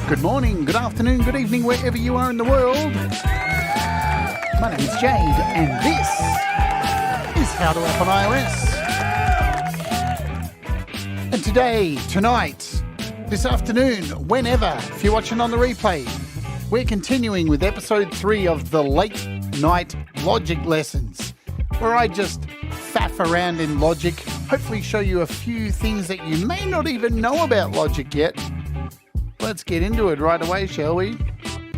Good morning, good afternoon, good evening, wherever you are in the world. My name is Jade, and this is How to App on iOS. And today, tonight, this afternoon, whenever, if you're watching on the replay, we're continuing with episode 3 of the late night Logic lessons, where I just faff around in Logic, hopefully show you a few things that you may not even know about Logic yet. Let's get into it right away, shall we?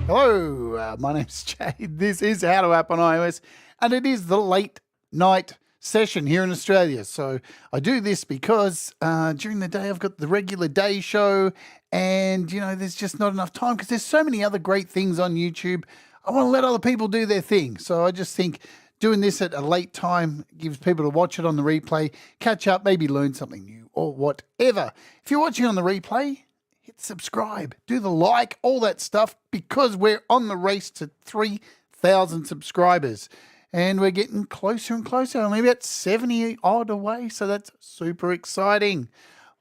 Hello, my name's Jade. This is How to App on iOS, and it is the late night session here in Australia. So I do this because during the day I've got the regular day show, and there's just not enough time because there's so many other great things on YouTube. I want to let other people do their thing. So I just think doing this at a late time gives people to watch it on the replay, catch up, maybe learn something new or whatever. If you're watching on the replay, hit subscribe, do the like, all that stuff, because we're on the race to 3,000 subscribers. And we're getting closer and closer, only about 70 odd away, so that's super exciting.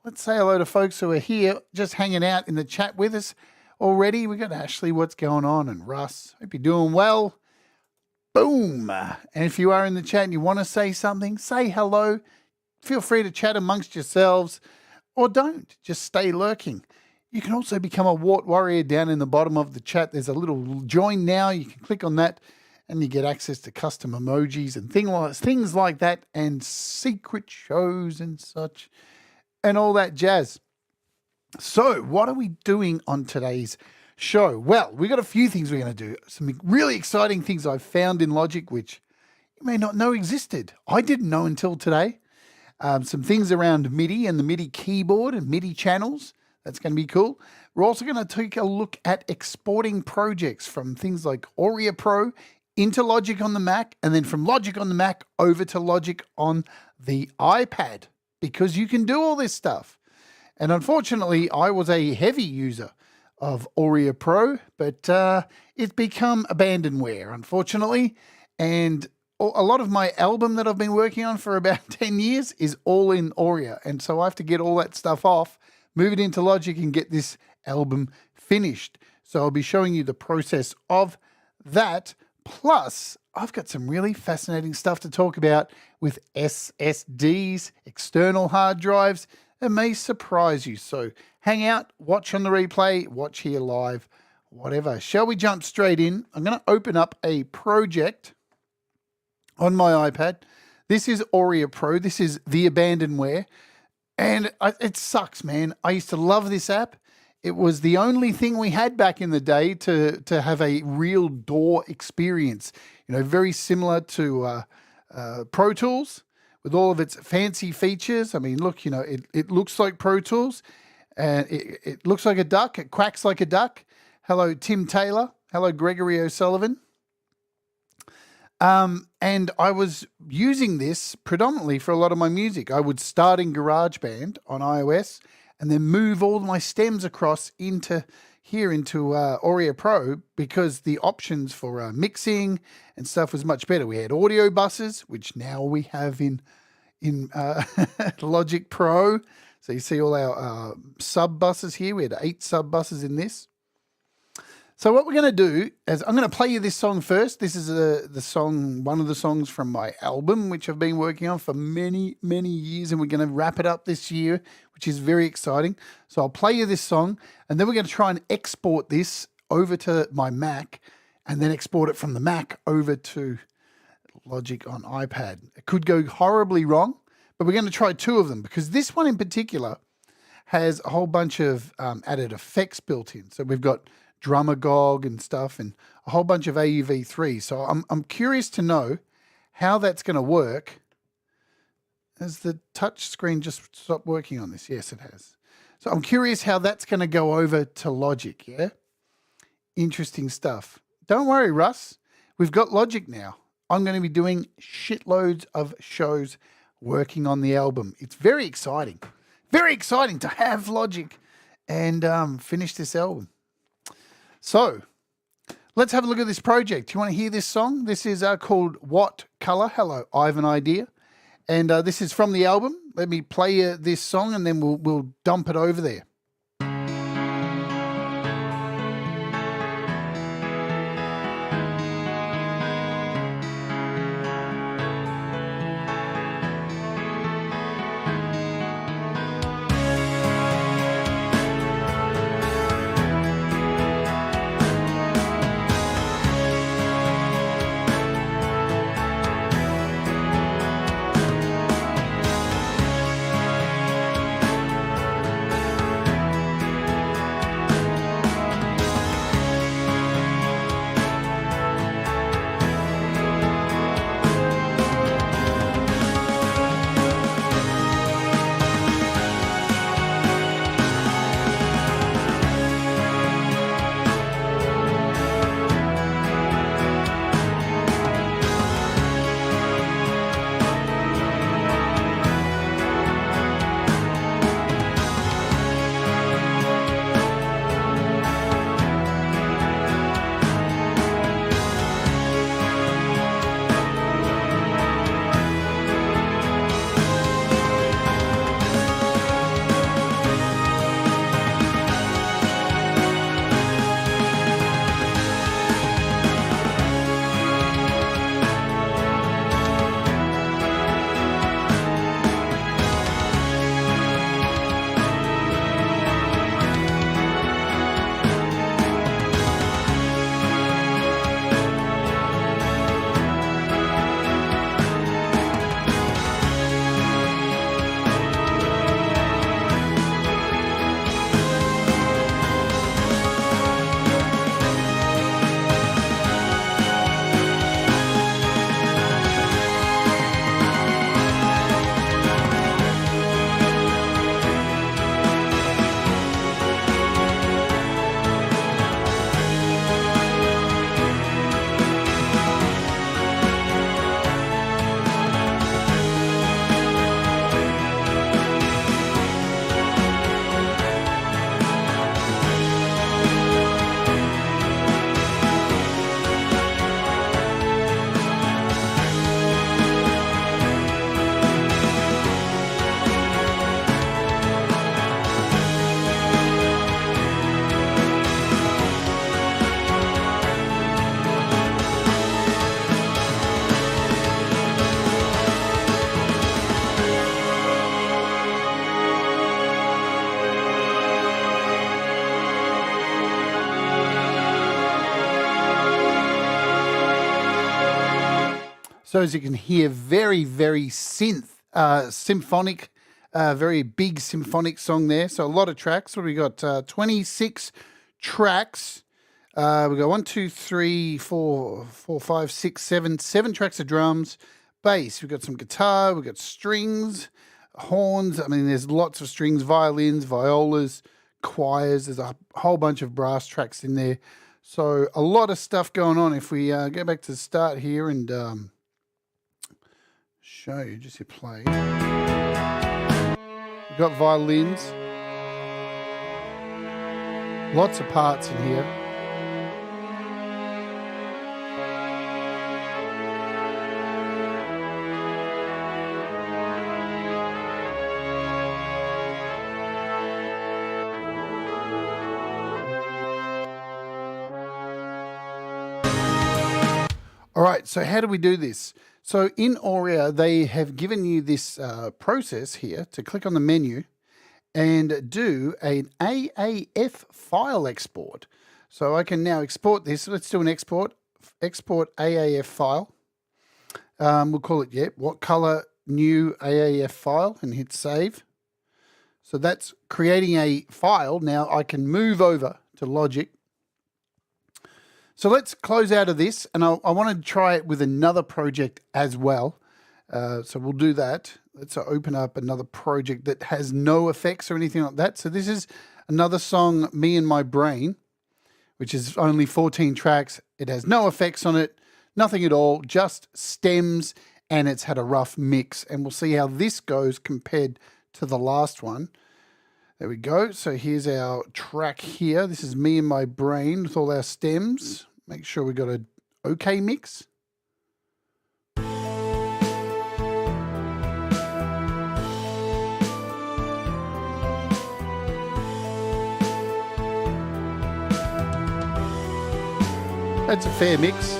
Let's say hello to folks who are here, just hanging out in the chat with us already. We got Ashley, what's going on? And Russ, hope you're doing well. Boom. And if you are in the chat and you want to say something, say hello. Feel free to chat amongst yourselves, or don't, just stay lurking. You can also become a Wart Warrior down in the bottom of the chat. There's a little join now. You can click on that and you get access to custom emojis and things like that, and secret shows and such and all that jazz. So what are we doing on today's show? Well, we got a few things we're going to do. Some really exciting things I've found in Logic, which you may not know existed. I didn't know until today. Some things around MIDI and the MIDI keyboard and MIDI channels. That's going to be cool. We're also going to take a look at exporting projects from things like Auria Pro into Logic on the Mac, and then from Logic on the Mac over to Logic on the iPad, because you can do all this stuff. And unfortunately, I was a heavy user of Auria Pro, but it's become abandonware, unfortunately. And a lot of my album that I've been working on for about 10 years is all in Auria. And so I have to get all that stuff off, move it into Logic, and get this album finished. So I'll be showing you the process of that. Plus, I've got some really fascinating stuff to talk about with SSDs, external hard drives. It may surprise you. So hang out, watch on the replay, watch here live, whatever. Shall we jump straight in? I'm going to open up a project on my iPad. This is Auria Pro. This is the abandonware. And it sucks, man. I used to love this app. It was the only thing we had back in the day to have a real DAW experience. Very similar to Pro Tools with all of its fancy features. I mean, look, it looks like Pro Tools, and it looks like a duck. It quacks like a duck. Hello, Tim Taylor. Hello, Gregory O'Sullivan. And I was using this predominantly for a lot of my music. I would start in GarageBand on iOS and then move all my stems across into Auria Pro, because the options for mixing and stuff was much better. We had audio buses, which now we have in Logic Pro. So you see all our sub buses here. We had 8 sub buses in this. So what we're going to do is I'm going to play you this song first. This is one of the songs from my album, which I've been working on for many, many years, and we're going to wrap it up this year, which is very exciting. So I'll play you this song, and then we're going to try and export this over to my Mac, and then export it from the Mac over to Logic on iPad. It could go horribly wrong, but we're going to try 2 of them, because this one in particular has a whole bunch of added effects built in. So we've got Drumagog and stuff, and a whole bunch of AUV3. So I'm curious to know how that's going to work. Has the touch screen just stopped working on this? Yes, it has. So I'm curious how that's going to go over to Logic, yeah? Interesting stuff. Don't worry, Russ. We've got Logic now. I'm going to be doing shitloads of shows working on the album. It's very exciting. Very exciting to have Logic and finish this album. So Let's have a look at this project. You want to hear this song? This is called What Color? Hello, I have an idea. And this is from the album. Let me play this song and then we'll dump it over there. So as you can hear, very, very symphonic, very big symphonic song there. So a lot of tracks. What do we got? 26 tracks. We got 1, 2, 3, 4, 5, 6, 7 tracks of drums, bass. We've got some guitar. We've got strings, horns. I mean, there's lots of strings, violins, violas, choirs. There's a whole bunch of brass tracks in there. So a lot of stuff going on. If we go back to the start here and show you, just hit play. We've got violins. Lots of parts in here. All right, so how do we do this? So in Auria, they have given you this process here to click on the menu and do an AAF file export. So I can now export this. Let's do an export AAF file. We'll call it, what color new AAF file, and hit save. So that's creating a file. Now I can move over to Logic. So let's close out of this, and I want to try it with another project as well. So we'll do that. Let's open up another project that has no effects or anything like that. So this is another song, Me and My Brain, which is only 14 tracks. It has no effects on it, nothing at all, just stems, and it's had a rough mix. And we'll see how this goes compared to the last one. There we go. So here's our track here. This is Me and My Brain with all our stems. Make sure we got a okay mix. That's a fair mix.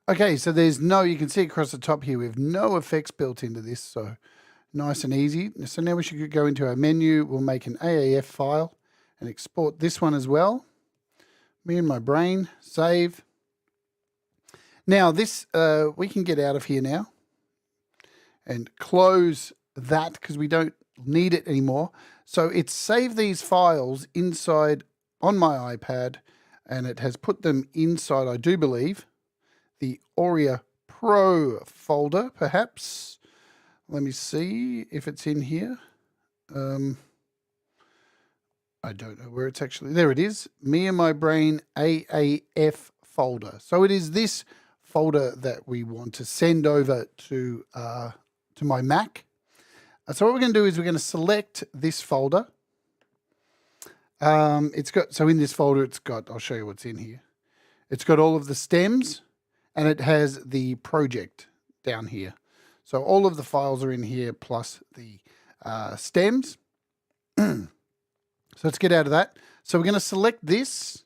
Okay, so there's no, you can see across the top here, we have no effects built into this, so nice and easy. So now we should go into our menu. We'll make an AAF file and export this one as well. Me and my brain, save. Now this, we can get out of here now and close that because we don't need it anymore. So it's saved these files inside on my iPad, and it has put them inside, I do believe, the Auria Pro folder, perhaps. Let me see if it's in here. I don't know where it's actually. There it is. Me and my brain AAF folder. So it is this folder that we want to send over to my Mac. So what we're going to do is we're going to select this folder. It's got, so in this folder, it's got, I'll show you what's in here. It's got all of the stems, and it has the project down here. So all of the files are in here plus the stems. So let's get out of that. So we're going to select this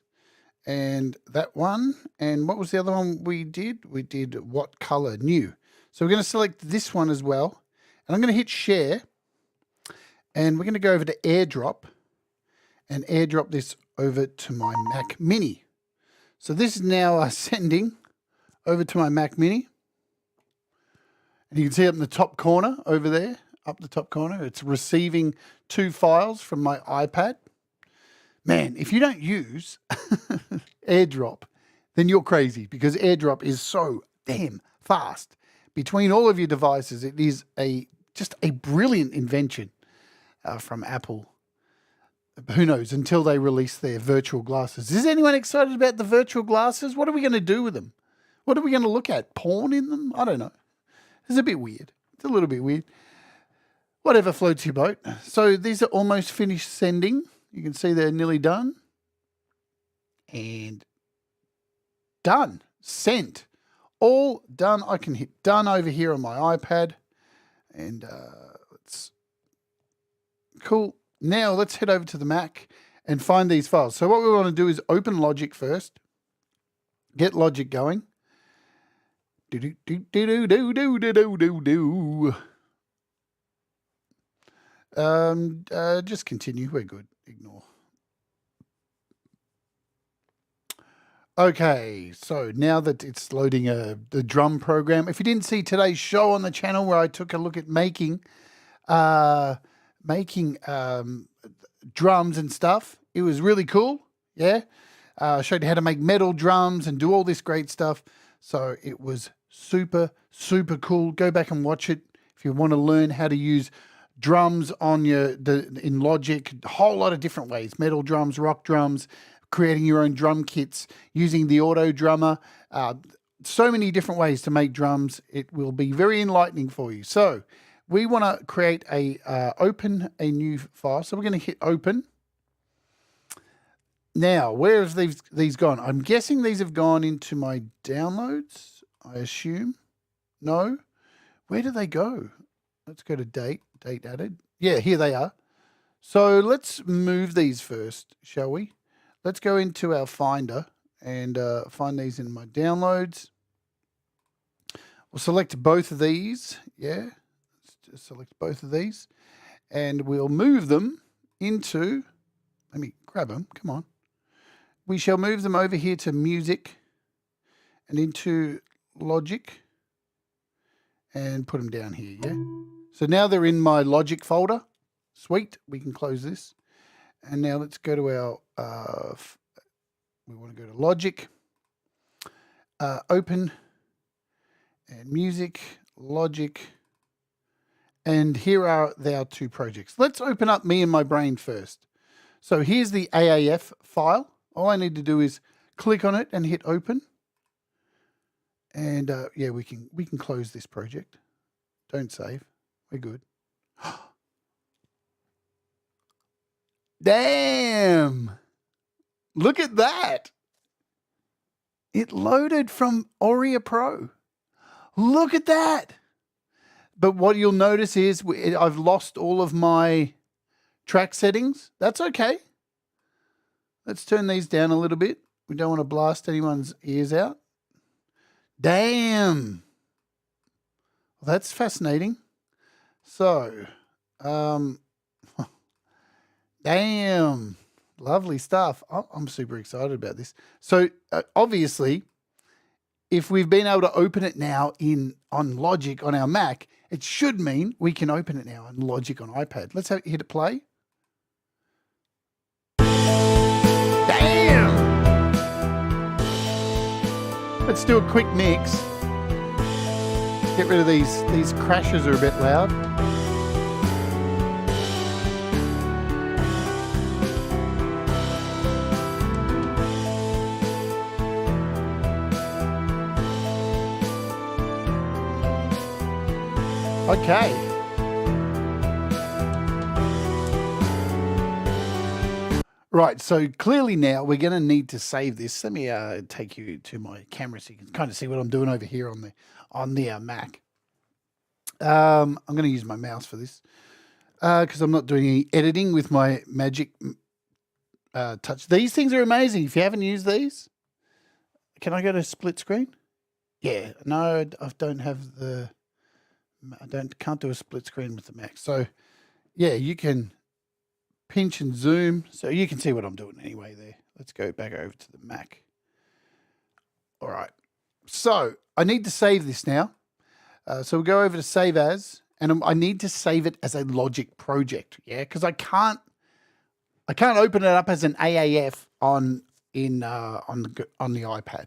and that one. And what was the other one we did? We did what color? New. So we're going to select this one as well. And I'm going to hit share. And we're going to go over to AirDrop and AirDrop this over to my Mac Mini. So this is now sending over to my Mac Mini. And you can see up in the top corner over there, up the top corner, it's receiving 2 files from my iPad. Man, if you don't use AirDrop, then you're crazy, because AirDrop is so damn fast. Between all of your devices, it is just a brilliant invention from Apple. Who knows, until they release their virtual glasses. Is anyone excited about the virtual glasses? What are we going to do with them? What are we going to look at? Porn in them? I don't know. It's a bit weird. It's a little bit weird. Whatever floats your boat. So these are almost finished sending. You can see they're nearly done. And done. Sent. All done. I can hit done over here on my iPad. And it's cool. Now let's head over to the Mac and find these files. So what we want to do is open Logic first. Get Logic going. Just continue. We're good. Ignore. Okay, so now that it's loading the drum program, if you didn't see today's show on the channel where I took a look at making drums and stuff, it was really cool. Yeah, showed you how to make metal drums and do all this great stuff. So it was super, super cool. Go back and watch it if you want to learn how to use drums on in Logic. A whole lot of different ways: metal drums, rock drums, creating your own drum kits, using the auto drummer. So many different ways to make drums. It will be very enlightening for you. So we want to create open a new file. So we're going to hit open. Now, where have these gone? I'm guessing these have gone into my downloads, I assume. No? Where do they go? Let's go to date added. Yeah, here they are. So let's move these first, shall we? Let's go into our Finder and find these in my downloads. We'll select both of these. Yeah, let's just select both of these. And we'll move them into, let me grab them, come on. We shall move them over here to Music and into Logic and put them down here, yeah? So now they're in my Logic folder. Sweet, we can close this. And now let's go to our, we want to go to Logic, Open, and Music, Logic, and here are our 2 projects. Let's open up Me and My Brain first. So here's the AAF file. All I need to do is click on it and hit open. And yeah, we can close this project. Don't save. We're good. Damn! Look at that. It loaded from Auria Pro. Look at that. But what you'll notice is I've lost all of my track settings. That's okay. Let's turn these down a little bit. We don't want to blast anyone's ears out. Damn. Well, that's fascinating. So, damn. Lovely stuff. I'm super excited about this. So, obviously, if we've been able to open it now on Logic on our Mac, it should mean we can open it now on Logic on iPad. Let's hit it play. Damn! Let's do a quick mix. Get rid of these crashes are a bit loud. Okay. Right, so clearly now we're going to need to save this. Let me take you to my camera so you can kind of see what I'm doing over here on the Mac. I'm going to use my mouse for this because I'm not doing any editing with my Magic Touch. These things are amazing. If you haven't used these, can I go to split screen? Yeah, no, I don't have the... can't do a split screen with the Mac. So, yeah, you can pinch and zoom. So you can see what I'm doing anyway there. Let's go back over to the Mac. All right. So I need to save this now. So we'll go over to Save As, and I need to save it as a Logic project. Yeah, because I can't open it up as an AAF on the iPad.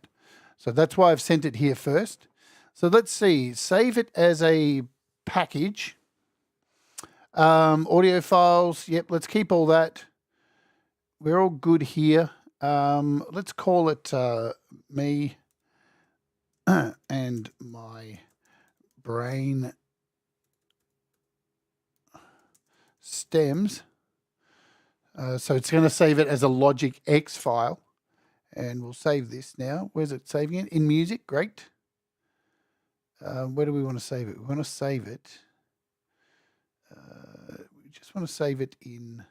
So that's why I've sent it here first. So let's see, save it as a package. Audio files, yep, let's keep all that. We're all good here. Let's call it me and my brain stems. So it's going to save it as a Logic X file. And we'll save this now. Where's it saving it? In music, great. Where do we want to save it? We want to save it. We just want to save it in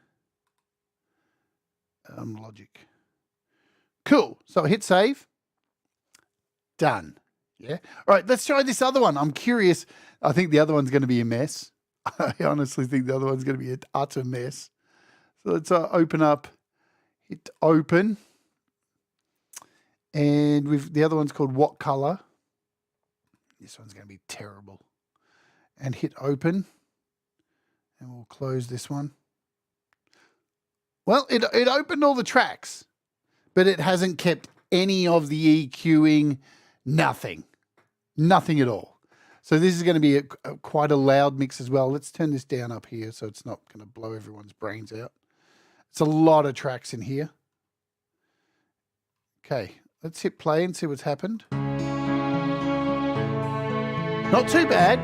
Logic. Cool. So I hit save. Done. Yeah. All right. Let's try this other one. I'm curious. I think the other one's going to be a mess. I honestly think the other one's going to be an utter mess. So let's open up. Hit open. And the other one's called What Color. This one's going to be terrible. And hit open. And we'll close this one. Well, it opened all the tracks, but it hasn't kept any of the EQing, nothing. Nothing at all. So this is going to be quite a loud mix as well. Let's turn this down up here so it's not going to blow everyone's brains out. It's a lot of tracks in here. Okay, let's hit play and see what's happened. Not too bad.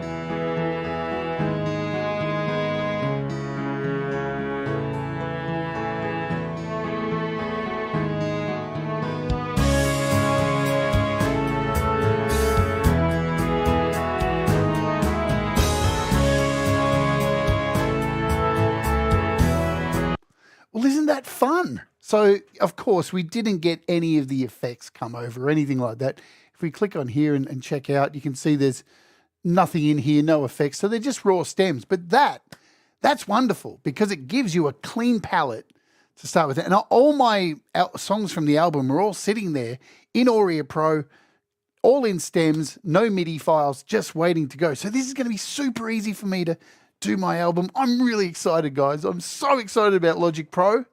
Well, isn't that fun? So, of course, we didn't get any of the effects come over or anything like that. If we click on here and check out, you can see there's nothing in here, no effects. So they're just raw stems. But that's wonderful because it gives you a clean palette to start with. And all my songs from the album are all sitting there in Auria Pro, all in stems, no MIDI files, just waiting to go. So this is going to be super easy for me to do my album. I'm really excited, guys. I'm so excited about Logic Pro.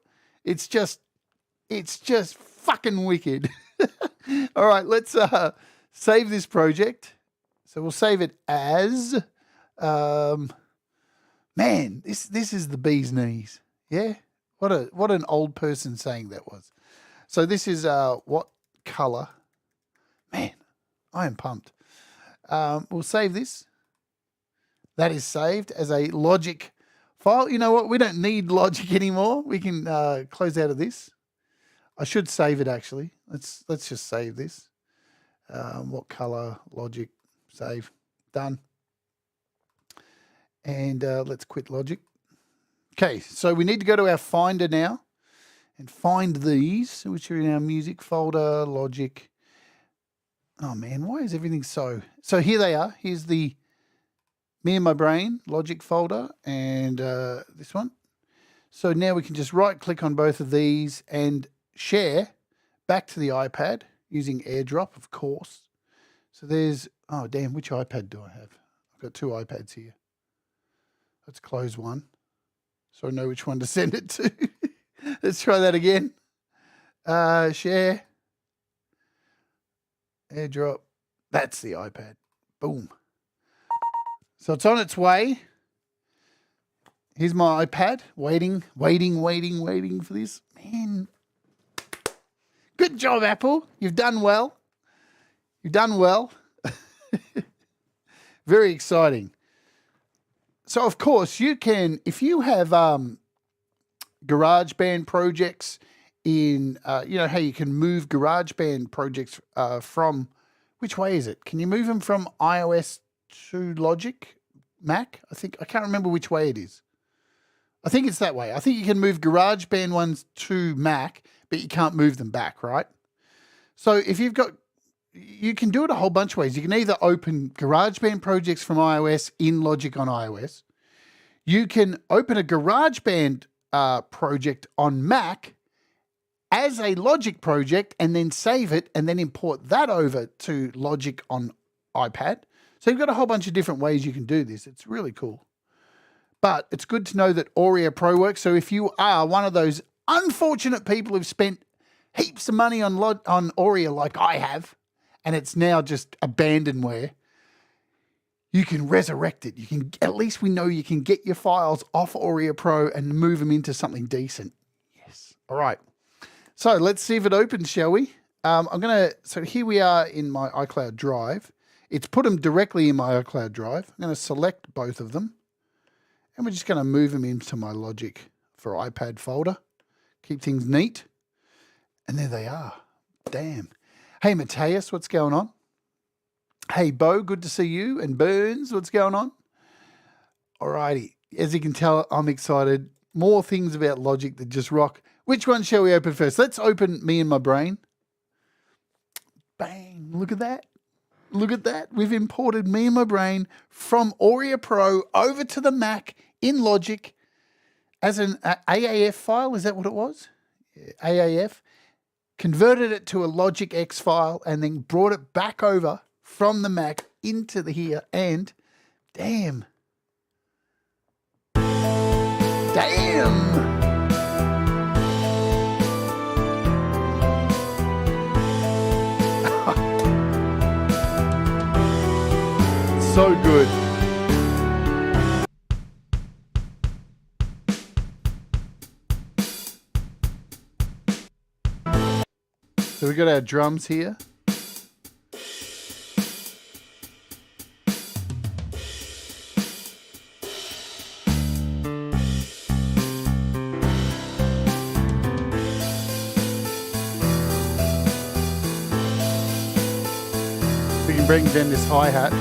It's just fucking wicked. All right, let's save this project. So we'll save it as, man, this is the bee's knees. Yeah, what an old person saying that was. So this is What Color. Man, I am pumped. We'll save this. That is saved as a Logic file. You know what? We don't need Logic anymore. We can close out of this. I should save it actually. Let's just save this. What color? Logic. Save. Done. And let's quit Logic. Okay, so we need to go to our Finder now and find these, which are in our music folder, Logic. Oh man, why is everything so? So here they are. Here's the Me and My Brain Logic folder and this one. So now we can just right click on both of these and share back to the iPad using AirDrop, of course. So there's, oh damn, which iPad do I have? I've got two iPads here. Let's close one so I know which one to send it to. Let's try that again. Share. AirDrop. That's the iPad. Boom. So it's on its way. Here's my iPad. Waiting for this. Man. Good job, Apple. You've done well. You've done well. Very exciting. So, of course, you can, if you have GarageBand projects in, you know, how you can move GarageBand projects from, which way is it? Can you move them from iOS to Logic, Mac? I can't remember which way it is. I think it's that way. I think you can move GarageBand ones to Mac, but you can't move them back, right? So if you've got, you can do it a whole bunch of ways. You can either open GarageBand projects from iOS in Logic on iOS. You can open a GarageBand project on Mac as a Logic project and then save it and then import that over to Logic on iPad. So you've got a whole bunch of different ways you can do this. It's really cool. But it's good to know that Auria Pro works. So if you are one of those unfortunate people who've spent heaps of money on Auria like I have, and it's now just abandonware, you can resurrect it. You can, at least we know you can get your files off Auria Pro and move them into something decent. Yes. All right. So let's see if it opens, shall we? So here we are in my iCloud Drive. It's put them directly in my iCloud Drive. I'm going to select both of them. And we're just going to move them into my Logic for iPad folder. Keep things neat. And there they are. Damn. Hey, Mateus, what's going on? Hey, Bo, good to see you. And Burns, what's going on? All righty. As you can tell, I'm excited. More things about Logic that just rock. Which one shall we open first? Let's open Me and My Brain. Bang. Look at that. Look at that. We've imported Me and My Brain from Auria Pro over to the Mac in Logic as an AAF file. Is that what it was? Yeah, AAF. Converted it to a Logic X file and then brought it back over from the Mac into the here. And damn. Damn. So good. So we got our drums here. We can bring down this hi-hat.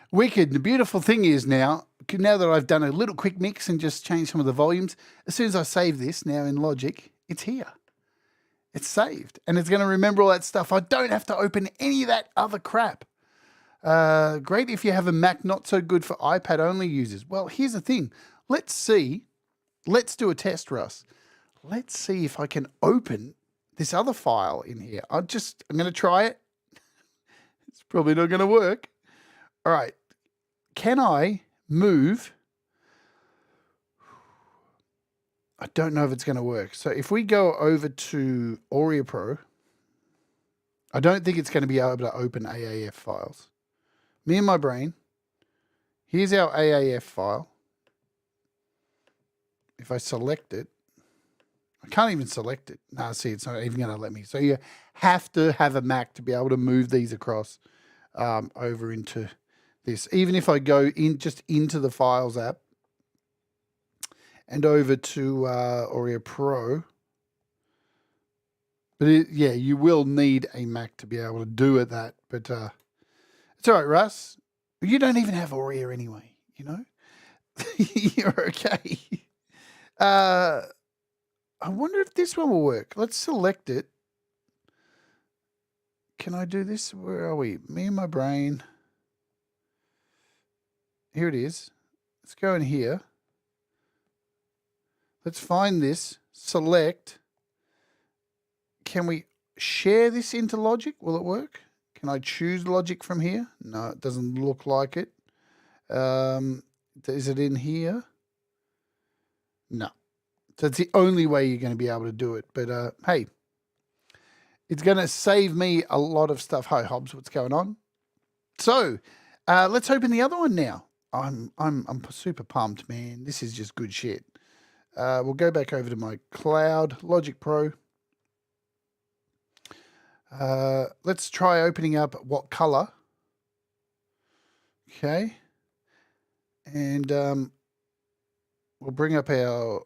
Wicked. The beautiful thing is now that I've done a little quick mix and just changed some of the volumes, as soon as I save this now in Logic, it's here. It's saved, and it's going to remember all that stuff. I don't have to open any of that other crap. Great if you have a Mac, not so good for iPad only users. Well, here's the thing. Let's see. Let's do a test, Russ. Let's see if I can open this other file in here. I'm going to try it. It's probably not going to work. All right. Can I move? I don't know if it's going to work. So if we go over to Auria Pro, I don't think it's going to be able to open AAF files. Me and my brain. Here's our AAF file. If I select it, I can't even select it. No, see, it's not even going to let me. So you have to have a Mac to be able to move these across over into this. Even if I go in just into the Files app and over to Auria Pro, but yeah, you will need a Mac to be able to do it. But it's all right, Russ. You don't even have Auria anyway, you know. You're okay. I wonder if this one will work. Let's select it. Can I do this? Where are we? Me and my brain. Here it is. Let's go in here. Let's find this. Select. Can we share this into Logic? Will it work? Can I choose Logic from here? No, it doesn't look like it. Is it in here? No. So it's the only way you're going to be able to do it. But hey, it's going to save me a lot of stuff. Hi, Hobbs, what's going on? So let's open the other one now. I'm super pumped, man. This is just good shit. We'll go back over to my cloud, Logic Pro. Let's try opening up what color. Okay. And we'll bring up our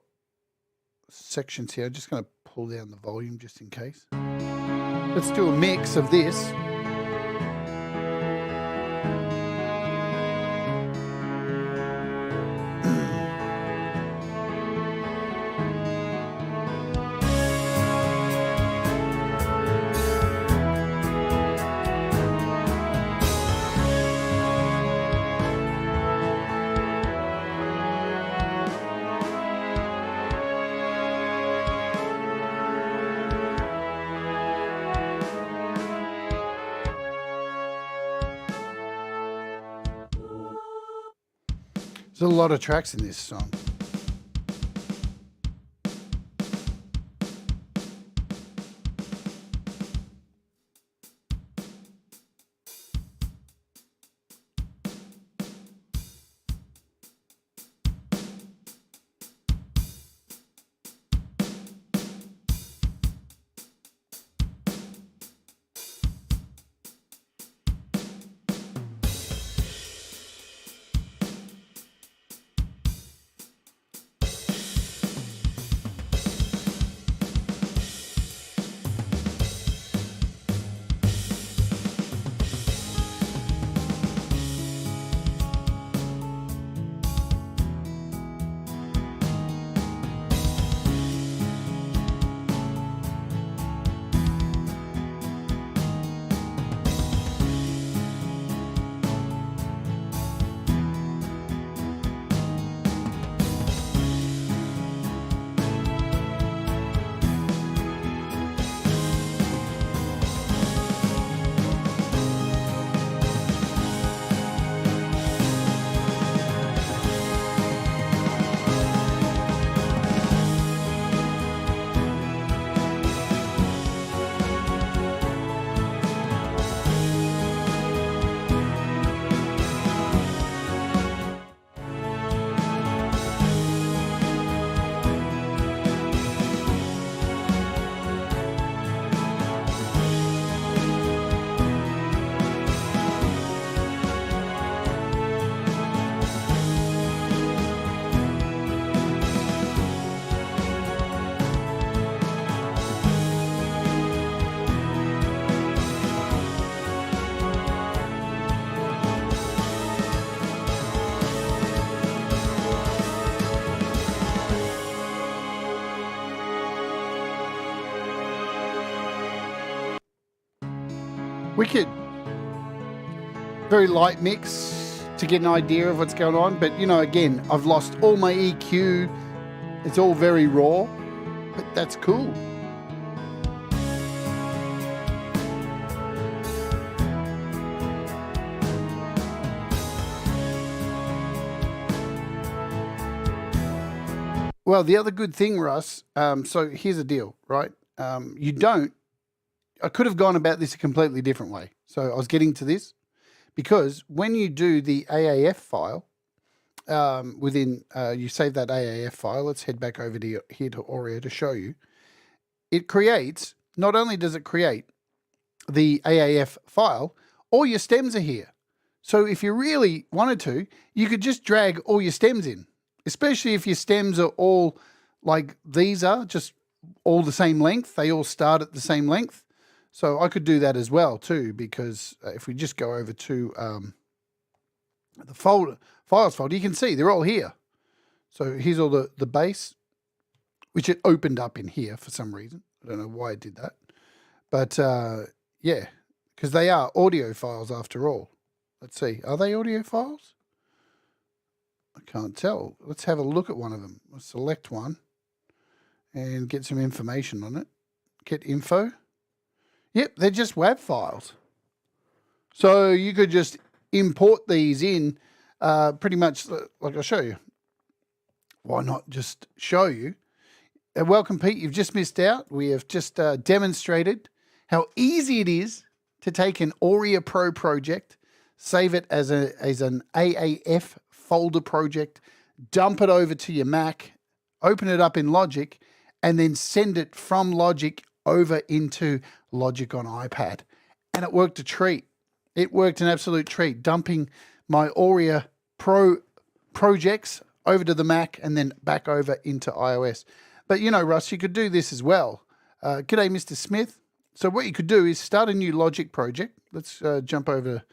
sections here. I'm just going to pull down the volume just in case. Let's do a mix of this. There's a lot of tracks in this song. Wicked. Very light mix to get an idea of what's going on. But, you know, again, I've lost all my EQ. It's all very raw, but that's cool. Well, the other good thing, Russ, so here's the deal, right? I could have gone about this a completely different way. So I was getting to this because when you do the AAF file, you save that AAF file. Let's head back over to here to Auria to show you. It creates, not only does it create the AAF file, all your stems are here. So if you really wanted to, you could just drag all your stems in, especially if your stems are all like these are, just all the same length. They all start at the same length. So I could do that as well too, because if we just go over to the files folder, you can see they're all here. So here's all the bass, which it opened up in here for some reason. I don't know why it did that. But yeah, because they are audio files after all. Let's see, are they audio files? I can't tell. Let's have a look at one of them. Let's select one and get some information on it. Get info. Yep, they're just WAV files. So you could just import these in pretty much like I'll show you. Why not just show you? Welcome, Pete. You've just missed out. We have just demonstrated how easy it is to take an Auria Pro project, save it as an AAF folder project, dump it over to your Mac, open it up in Logic, and then send it from Logic over into Logic on iPad. And it worked a treat. It worked an absolute treat, dumping my Auria Pro projects over to the Mac and then back over into iOS. But, you know, Russ, you could do this as well. G'day, Mr. Smith. So what you could do is start a new Logic project. Let's jump over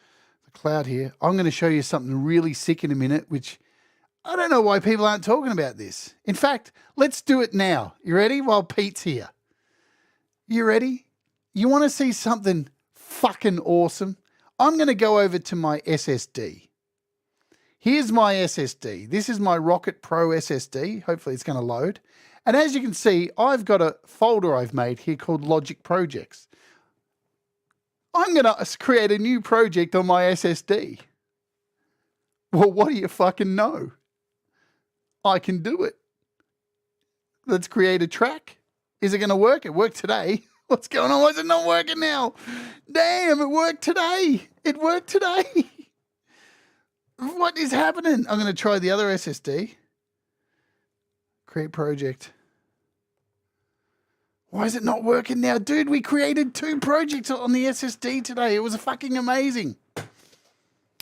the cloud here. I'm going to show you something really sick in a minute, which I don't know why people aren't talking about this. In fact, let's do it now. You ready? While Pete's here. You ready? You want to see something fucking awesome? I'm going to go over to my SSD. Here's my SSD. This is my Rocket Pro SSD. Hopefully it's going to load. And as you can see, I've got a folder I've made here called Logic Projects. I'm going to create a new project on my SSD. Well, what do you fucking know? I can do it. Let's create a track. Is it going to work? It worked today. What's going on? Why is it not working now? Damn, it worked today. It worked today. What is happening? I'm going to try the other SSD. Create project. Why is it not working now? Dude, we created 2 projects on the SSD today. It was fucking amazing.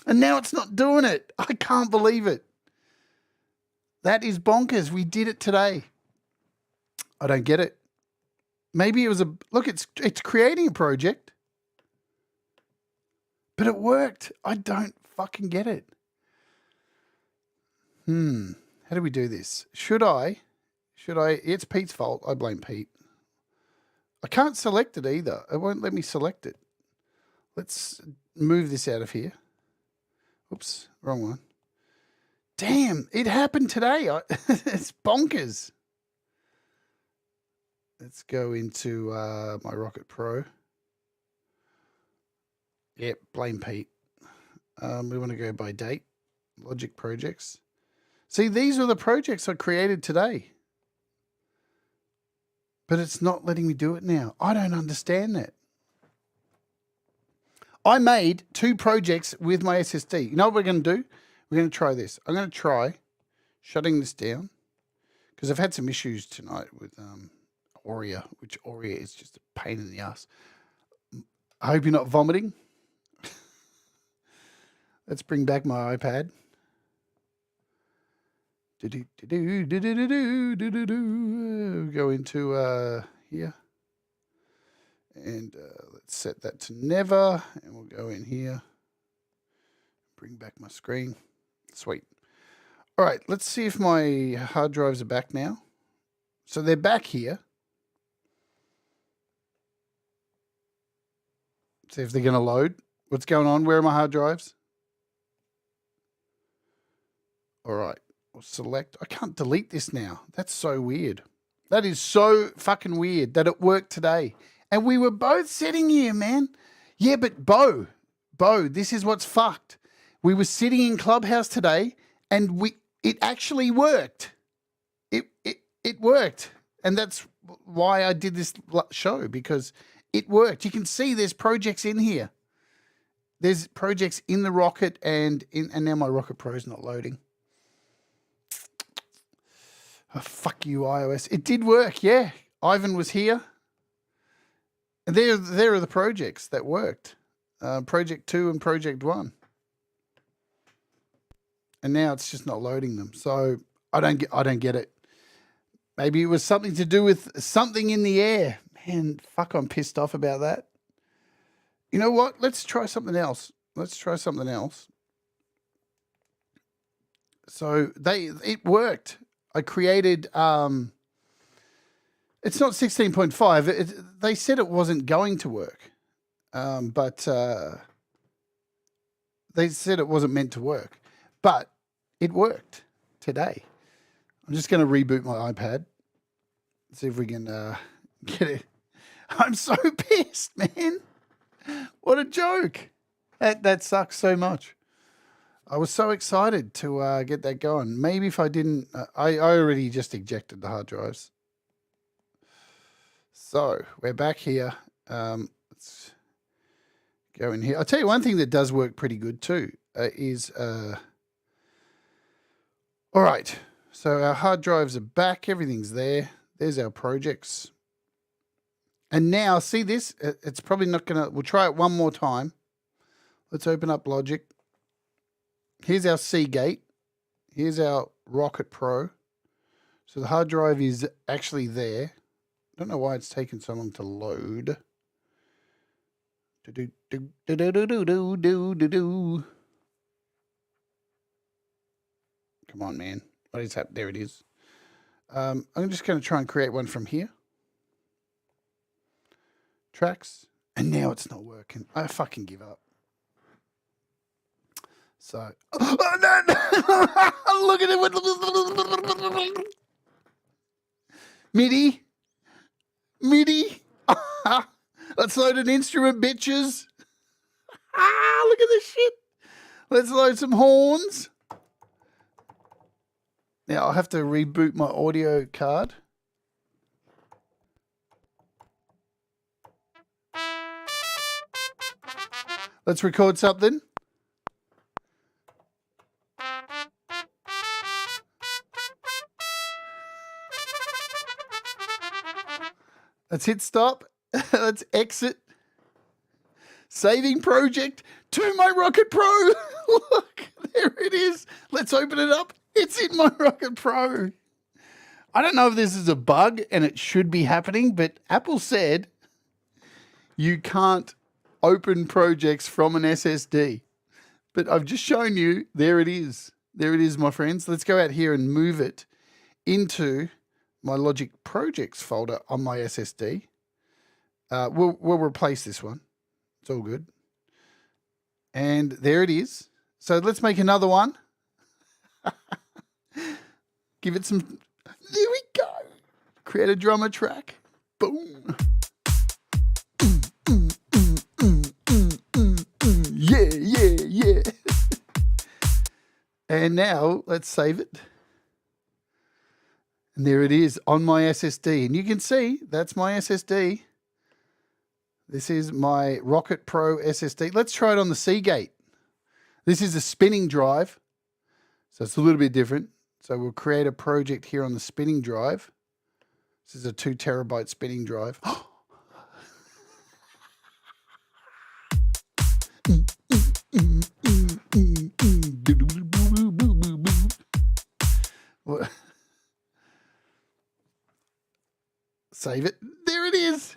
And now it's not doing it. I can't believe it. That is bonkers. We did it today. I don't get it. Maybe it was look, it's creating a project. But it worked. I don't fucking get it. How do we do this? Should I? It's Pete's fault. I blame Pete. I can't select it either. It won't let me select it. Let's move this out of here. Oops, wrong one. Damn, it happened today. It's bonkers. Let's go into my Rocket Pro. Yep, blame Pete. We want to go by date. Logic projects. See, these are the projects I created today. But it's not letting me do it now. I don't understand that. I made 2 projects with my SSD. You know what we're going to do? We're going to try this. I'm going to try shutting this down because I've had some issues tonight with Auria, which Auria is just a pain in the ass. I hope you're not vomiting. Let's bring back my iPad. Go into here. And let's set that to never. And we'll go in here. Bring back my screen. Sweet. All right, let's see if my hard drives are back now. So they're back here. See if they're going to load. What's going on? Where are my hard drives? All right. We'll select. I can't delete this now. That's so weird. That is so fucking weird that it worked today. And we were both sitting here, man. Yeah, but Bo, this is what's fucked. We were sitting in Clubhouse today and it actually worked. It worked. And that's why I did this show, because it worked. You can see there's projects in here. There's projects in the Rocket and now my Rocket Pro is not loading. Oh, fuck you, iOS. It did work, yeah. Ivan was here. And there are the projects that worked. Project 2 and Project 1. And now it's just not loading them. So I don't get it. Maybe it was something to do with something in the air. Man, fuck, I'm pissed off about that. You know what? Let's try something else. So it worked. I created, it's not 16.5. They said it wasn't going to work, but they said it wasn't meant to work, but it worked today. I'm just going to reboot my iPad, see if we can get it. I'm so pissed, man. What a joke. That sucks so much. I was so excited to get that going. Maybe if I didn't, I already just ejected the hard drives. So we're back here. Let's go in here. I'll tell you one thing that does work pretty good too is, all right. So our hard drives are back. Everything's there. There's our projects. And now, see this? It's probably not going to... We'll try it one more time. Let's open up Logic. Here's our Seagate. Here's our Rocket Pro. So the hard drive is actually there. I don't know why it's taken so long to load. Come on, man. What is happening? There it is. I'm just going to try and create one from here. Tracks. And now it's not working. I fucking give up. So, oh, no. Look at it. MIDI. Let's load an instrument, bitches. Look at this shit. Let's load some horns. Now I'll have to reboot my audio card. Let's record something. Let's hit stop. Let's exit. Saving project to my Rocket Pro. Look, there it is. Let's open it up. It's in my Rocket Pro. I don't know if this is a bug and it should be happening, but Apple said you can't open projects from an SSD. But I've just shown you, there it is. There it is, my friends. Let's go out here and move it into my Logic Projects folder on my SSD. We'll replace this one. It's all good. And there it is. So let's make another one. Give it some... There we go. Create a drummer track. Boom. Yeah. And now let's save it. And there it is on my SSD. And you can see that's my SSD. This is my Rocket Pro SSD. Let's try it on the Seagate. This is a spinning drive. So it's a little bit different. So we'll create a project here on the spinning drive. This is a 2 terabyte spinning drive. Save it. There it is.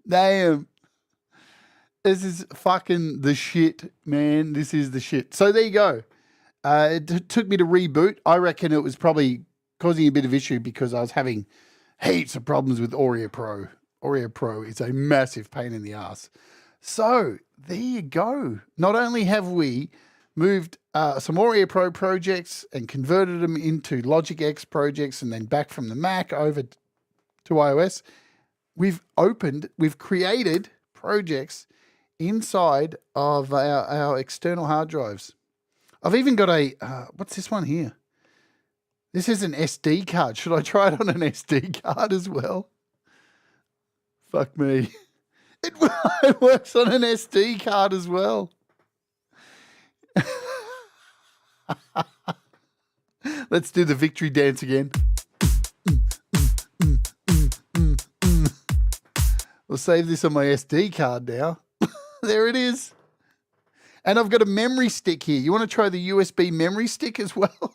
Damn. This is fucking the shit, man. This is the shit. So there you go. It took me to reboot. I reckon it was probably causing a bit of issue because I was having heaps of problems with Auria Pro. Auria Pro is a massive pain in the ass. So there you go. Not only have we moved some Auria Pro projects and converted them into Logic X projects and then back from the Mac over to iOS, we've created projects inside of our external hard drives. I've even got a, what's this one here? This is an SD card. Should I try it on an SD card as well? Fuck me. It works on an SD card as well. Let's do the victory dance again. We'll save this on my SD card now. There it is. And I've got a memory stick here. You want to try the USB memory stick as well?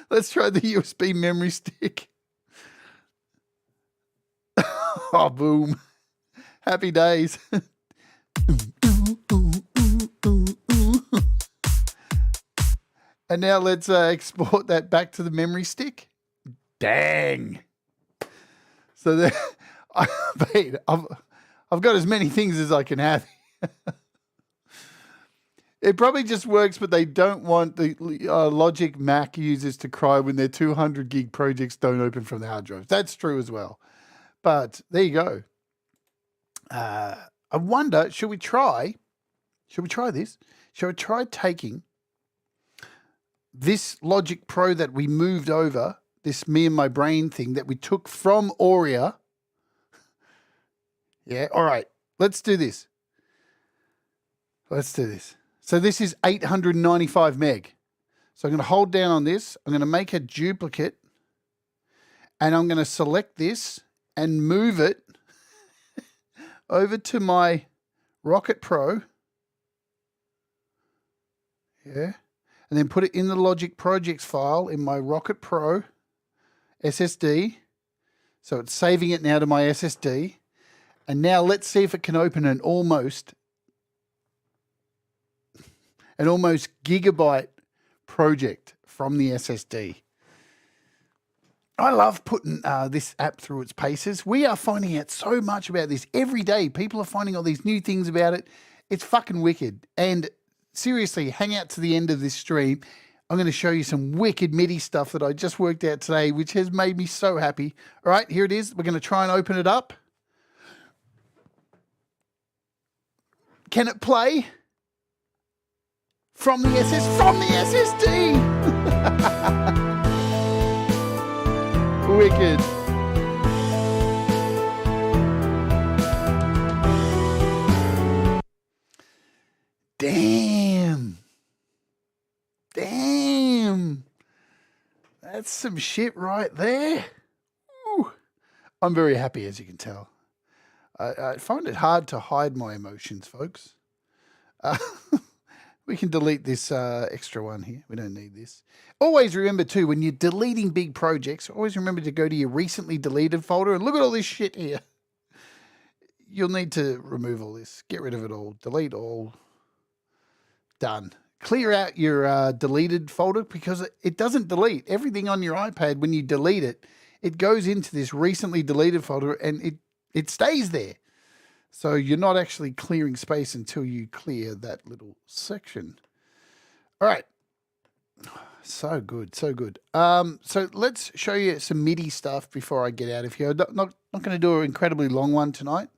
Let's try the USB memory stick. Oh, boom. Happy days. And now let's export that back to the memory stick. Dang. So there, I've got as many things as I can have. It probably just works, but they don't want the Logic Mac users to cry when their 200 gig projects don't open from the hard drives. That's true as well. But there you go. I wonder, should we try this? Shall we try taking this Logic Pro that we moved over, this Me and My Brain thing that we took from Auria? Yeah, all right. Let's do this. So this is 895 meg. So I'm going to hold down on this. I'm going to make a duplicate. And I'm going to select this and move it over to my Rocket Pro. Yeah. And then put it in the Logic Projects file in my Rocket Pro SSD. So it's saving it now to my SSD. And now let's see if it can open an almost gigabyte project from the SSD. I love putting this app through its paces. We are finding out so much about this every day. People are finding all these new things about it. It's fucking wicked. And seriously, hang out to the end of this stream. I'm going to show you some wicked MIDI stuff that I just worked out today, which has made me so happy. All right, here it is. We're going to try and open it up. Can it play? From the SSD. Wicked. Damn. That's some shit right there. Ooh. I'm very happy, as you can tell. I find it hard to hide my emotions, folks. We can delete this extra one here. We don't need this. Always remember, too, when you're deleting big projects, always remember to go to your recently deleted folder and look at all this shit here. You'll need to remove all this. Get rid of it all. Delete all. Done. Clear out your deleted folder because it doesn't delete. Everything on your iPad, when you delete it, it goes into this recently deleted folder and it stays there. So you're not actually clearing space until you clear that little section. All right. So good, so good. So let's show you some MIDI stuff before I get out of here. I'm not going to do an incredibly long one tonight.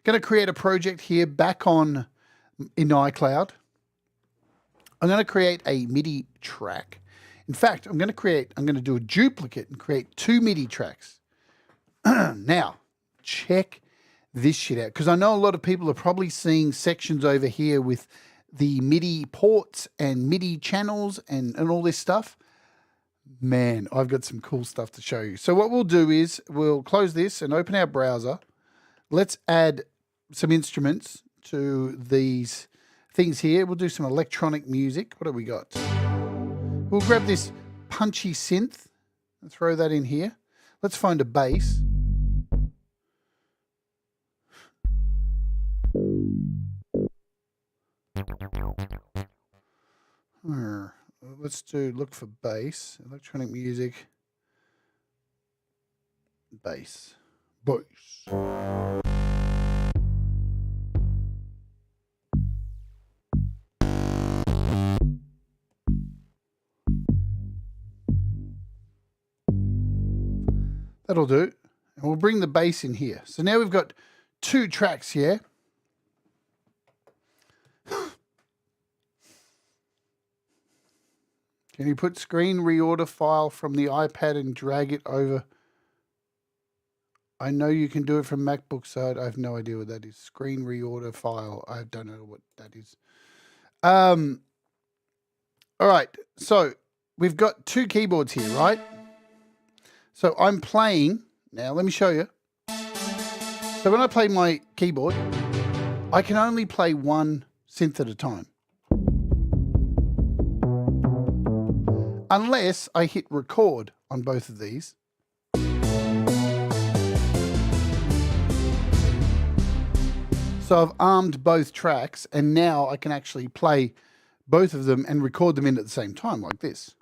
Going to create a project here back in iCloud. I'm going to create a MIDI track. In fact, I'm going to do a duplicate and create 2 MIDI tracks. Now, check this shit out, because I know a lot of people are probably seeing sections over here with the MIDI ports and MIDI channels and all this stuff. Man, I've got some cool stuff to show you. So what we'll do is we'll close this and open our browser. Let's add some instruments to these things here. We'll do some electronic music. What have we got? We'll grab this punchy synth and throw that in here. Let's find a bass. Let's look for bass, electronic music, bass, bass. That'll do. And we'll bring the bass in here. So now we've got 2 tracks here. Can you put screen reorder file from the iPad and drag it over? I know you can do it from MacBook side. I have no idea what that is. Screen reorder file. I don't know what that is. All right. So we've got 2 keyboards here, right? So I'm playing. Now let me show you. So when I play my keyboard, I can only play one synth at a time. Unless I hit record on both of these. So I've armed both tracks, and now I can actually play both of them and record them in at the same time, like this.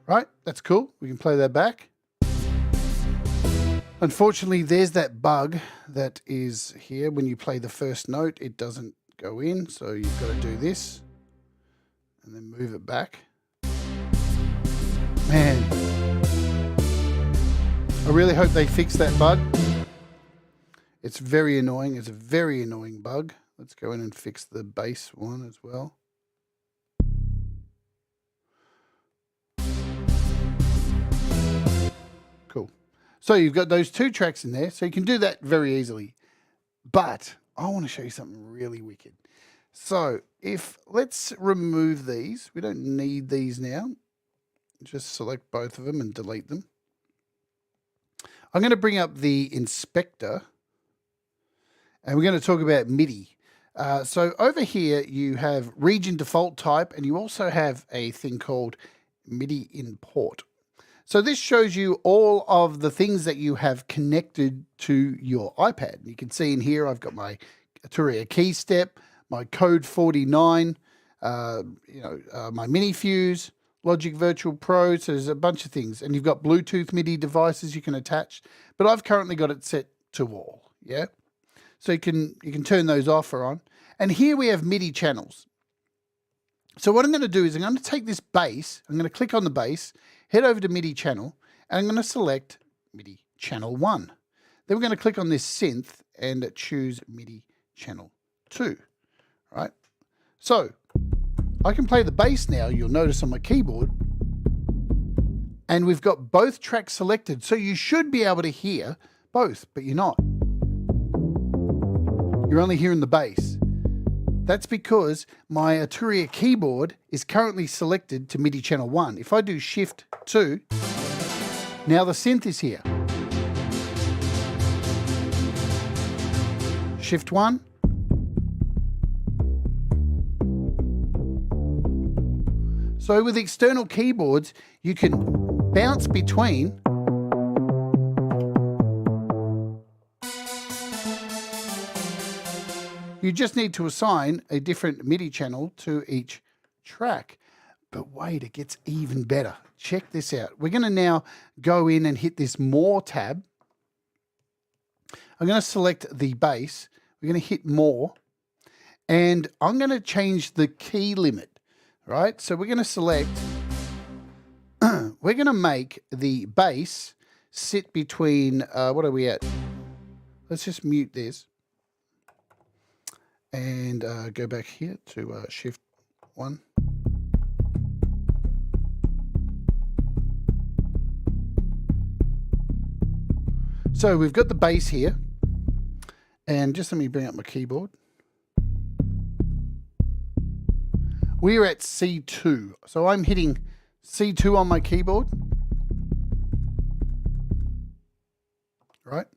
Right, that's cool. We can play that back. Unfortunately, there's that bug that is here. When you play the first note, it doesn't go in. So you've got to do this and then move it back. Man, I really hope they fix that bug. It's very annoying. It's a very annoying bug. Let's go in and fix the bass one as well. Cool. So you've got those 2 tracks in there, so you can do that very easily. But I want to show you something really wicked. So let's remove these. We don't need these now. Just select both of them and delete them. I'm going to bring up the inspector, and we're going to talk about MIDI. So over here you have region default type, and you also have a thing called MIDI import. So this shows you all of the things that you have connected to your iPad. You can see in here I've got my Auria key step, my code 49, my mini fuse, Logic Virtual Pro. So there's a bunch of things, and you've got Bluetooth MIDI devices you can attach. But I've currently got it set to all. Yeah, so you can turn those off or on. And here we have MIDI channels. So what I'm going to do is I'm going to take this bass. I'm going to click on the bass, head over to MIDI channel, and I'm going to select MIDI channel 1. Then we're going to click on this synth and choose MIDI channel 2. Right. So I can play the bass now, you'll notice on my keyboard, and we've got both tracks selected. So you should be able to hear both, but you're not. You're only hearing the bass. That's because my Auria keyboard is currently selected to MIDI channel 1. If I do Shift 2, now the synth is here. Shift 1. So with external keyboards, you can bounce between You just need to assign a different MIDI channel to each track. But wait, it gets even better. Check this out. We're going to now go in and hit this More tab. I'm going to select the bass. We're going to hit More. And I'm going to change the key limit, right? So we're going to select, we're going to make the bass sit between, what are we at? Let's just mute this. And go back here to Shift 1. So we've got the bass here. And just let me bring up my keyboard. We're at C2. So I'm hitting C2 on my keyboard. Right?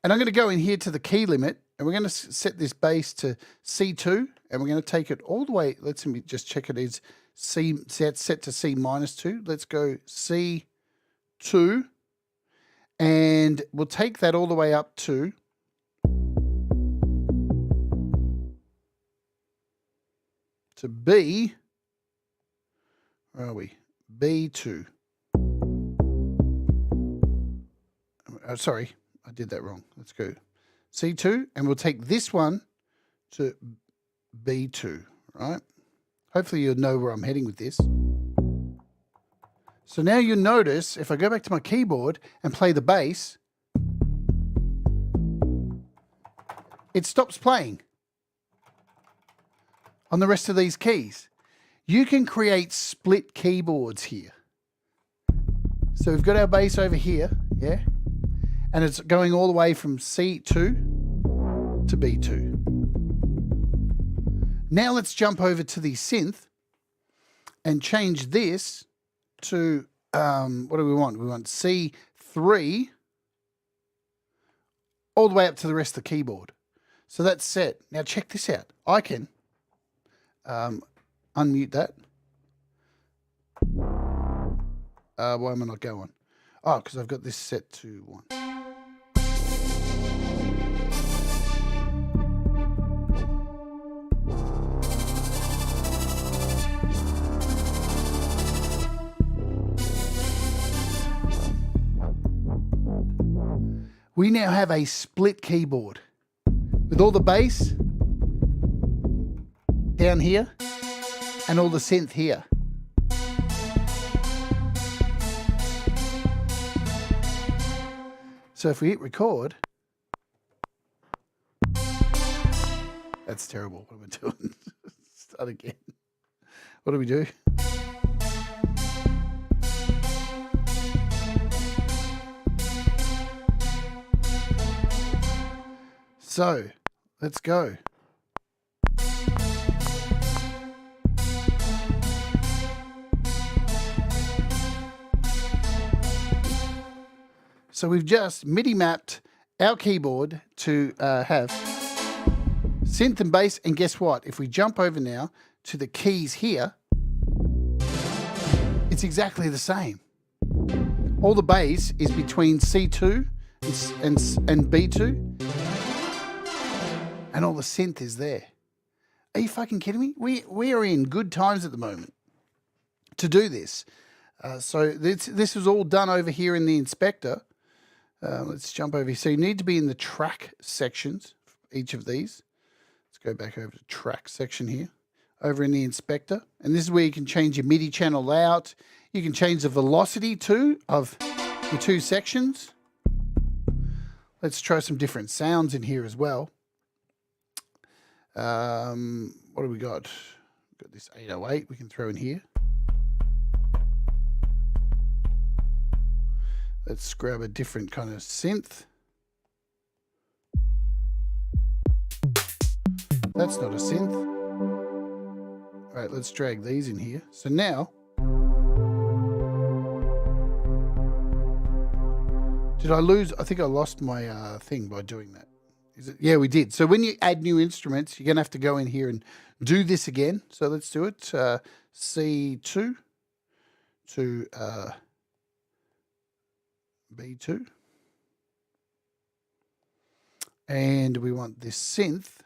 And I'm going to go in here to the key limit. And we're going to set this bass to C2, and we're going to take it all the way. Let's just check it is C. It's set to C-2. Let's go C2, and we'll take that all the way up to to B. Where are we? B2. Sorry, I did that wrong. Let's go C2, and we'll take this one to B2, right? Hopefully you'll know where I'm heading with this. So now you'll notice if I go back to my keyboard and play the bass, it stops playing on the rest of these keys. You can create split keyboards here. So we've got our bass over here, yeah? And it's going all the way from C2 to B2. Now let's jump over to the synth and change this to, what do we want? We want C3 all the way up to the rest of the keyboard. So that's set. Now check this out. I can unmute that. Why am I not going? Oh, because I've got this set to 1. We now have a split keyboard with all the bass down here and all the synth here. So if we hit record, that's terrible. What am I doing? Start again. What do we do? So let's go. So we've just MIDI mapped our keyboard to have synth and bass. And guess what? If we jump over now to the keys here, it's exactly the same. All the bass is between C2 and B2. And all the synth is there. Are you fucking kidding me? We are in good times at the moment to do this. So this is all done over here in the inspector. Let's jump over here. So you need to be in the track sections, each of these. Let's go back over to track section here, over in the inspector. And this is where you can change your MIDI channel layout. You can change the velocity too of your 2 sections. Let's try some different sounds in here as well. What do we got? We've got this 808 we can throw in here. Let's grab a different kind of synth. That's not a synth. All right, let's drag these in here. So now, did I lose? I think I lost my thing by doing that. Is it? Yeah, we did. So when you add new instruments, you're going to have to go in here and do this again. So let's do it. C2 to B2. And we want this synth.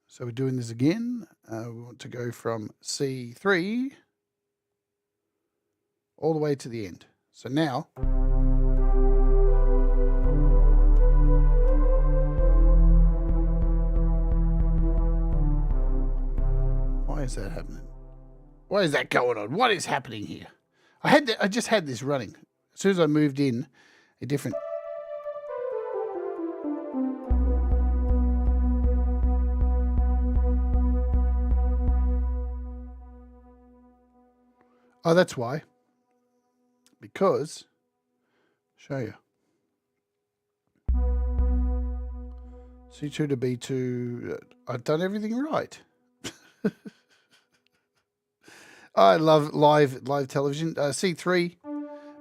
So we're doing this again. We want to go from C3 all the way to the end. So now, why is that happening? Why is that going on? What is happening here? I just had this running. As soon as I moved in a different. Oh, that's why. Because, show you. C2 to B2, I've done everything right. I love live television. C3,